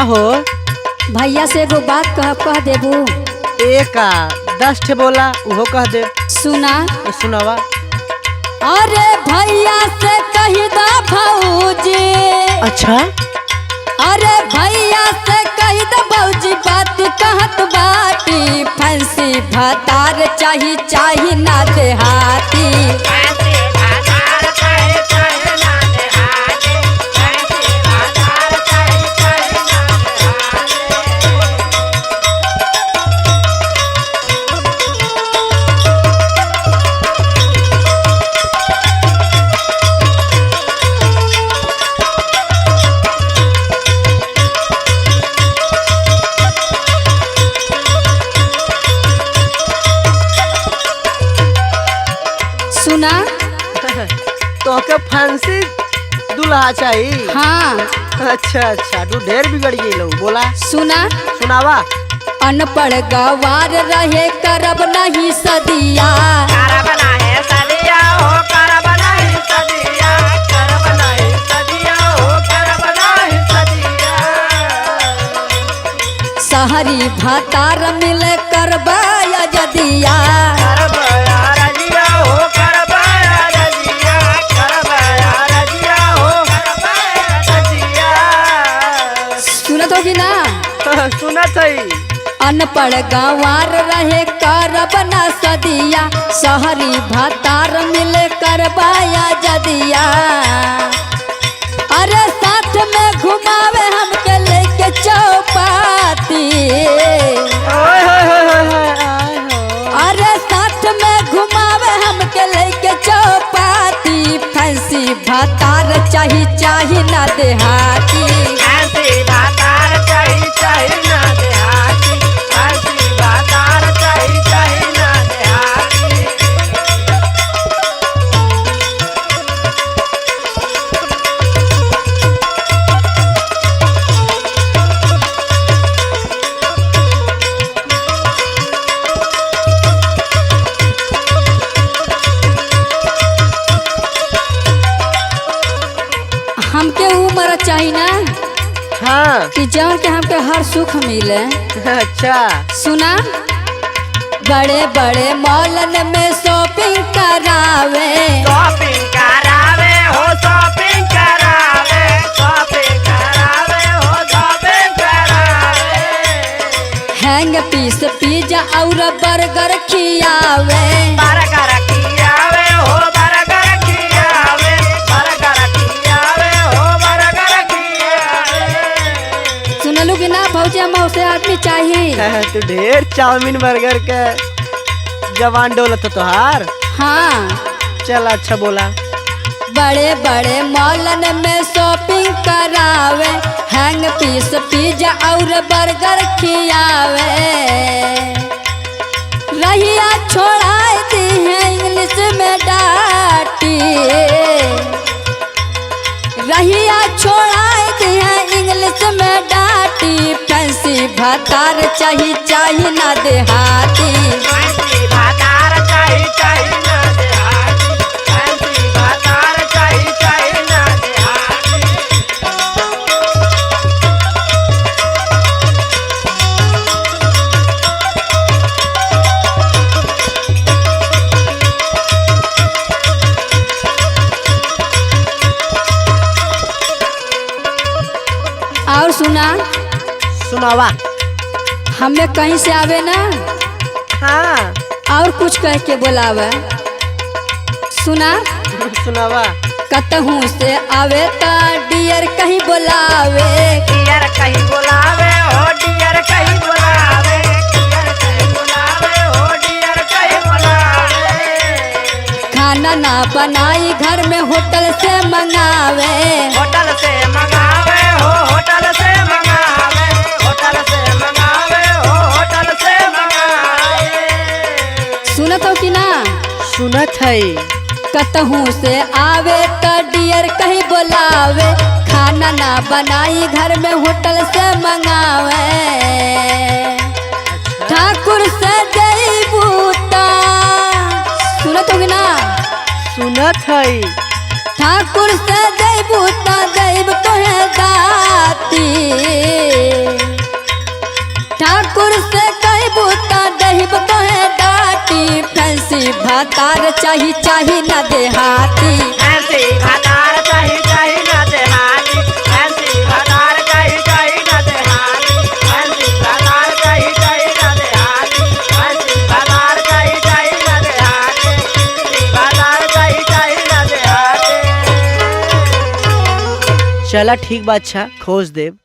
हो भैया से एगो बात कह देबू। एका 10 ठे बोला उहो कह दे। सुना सुनावा। अरे भैया से कही दा भौजी। अच्छा अरे भैया से कही दा भौजी बात कहत बाटी। फंसी भतार चाही चाही ना देहाती। सुना तो के फंसी दूल्हा चाहिए। हाँ अच्छा तू ढेर बिगड़ गई लो। बोला। सुना सुनावा। अनपढ़ गवार रहे करब नहीं सदिया। करब नहीं सदिया हो करब नहीं सदिया करब नहीं सदिया हो करब नहीं सदिया। सहरी भतार मिले करबाया जदिया। सुनत होगी ना। सुनत है। अनपढ़ गंवार रहे करब ना सदिया। सहरी भतार मिले करबाया जदिया। अरे साथ में घुमावे हमके लेके चौपाती। अरे साथ में घुमावे हमके लेके चौपाती। फंसी भतार चाही चाही ना देहाती। फंसी भतार चाही चाही ना देहाती। फंसी भतार चाही चाही ना देहाती। हमके उम्र चाहिए ना। हाँ कि जौन के हमके हर सुख मिले। अच्छा सुना बड़े बड़े मॉलन में शॉपिंग करावे। शॉपिंग करावे हो शॉपिंग करावे शॉपिंग करावे हो शॉपिंग करावे। हैंग पीस पिज्जा और बर्गर खियावे। बर्गर खियावे हो बर्गर खियावे बर्गर खियावे हो बर्गर खियावे। सुनलू कि ना भौजी हम उसे आदमी चाहिए। तू ढेर चाउमीन बर्गर के जवान डोलत तोहार। हाँ चल अच्छा बोला। बड़े बड़े मॉलन में शॉपिंग करावे। हैंग पीस पिज्जा और बर्गर खियावे। रहिया छोड़ाए दी है इंग्लिश में डांटी। रहिया छोड़ाए दी है इंग्लिश में डांटी। फंसी भतार चाही चाही ना देहाती। फंसी भतार चाही चाही ना देहाती। फंसी भतार चाही चाही ना देहाती। और सुना सुनावा। हमें कहीं से आवे ना। हाँ और कुछ कह के बोलावे। सुना सुनावा। कतहूँ से आवे ता डियर कहीं बोलावे। डियर कहीं बुलावे हो डियर कहीं बुलावे डियर कहीं बुलावे हो डियर कहीं बुलावे। खाना ना बनाई घर में होटल से मंगावे। होटल से मंगावे हो होटल से मंगावे होटल से मंगावे हो होटल से मंगावे। सुनत हो कि ना। सुनत है। कतहूँ से आवे तो डियर कहीं बोलावे। खाना ना बनाई घर में होटल से मंगावे। ठाकुर से जई बूता। सुनत हो कि ना। सुनत है। ठाकुर से जई बूता दैव तो है दाती। भातार चाही ना देहाती। फैंसी भातार चाही ना देहाती। फैंसी भातार चाही ना देहाती। फैंसी भातार चाही ना देहाती। फैंसी भातार चाही ना देहाती। फैंसी भातार चाही ना देहाती। चला ठीक बा, अच्छा खोज देव।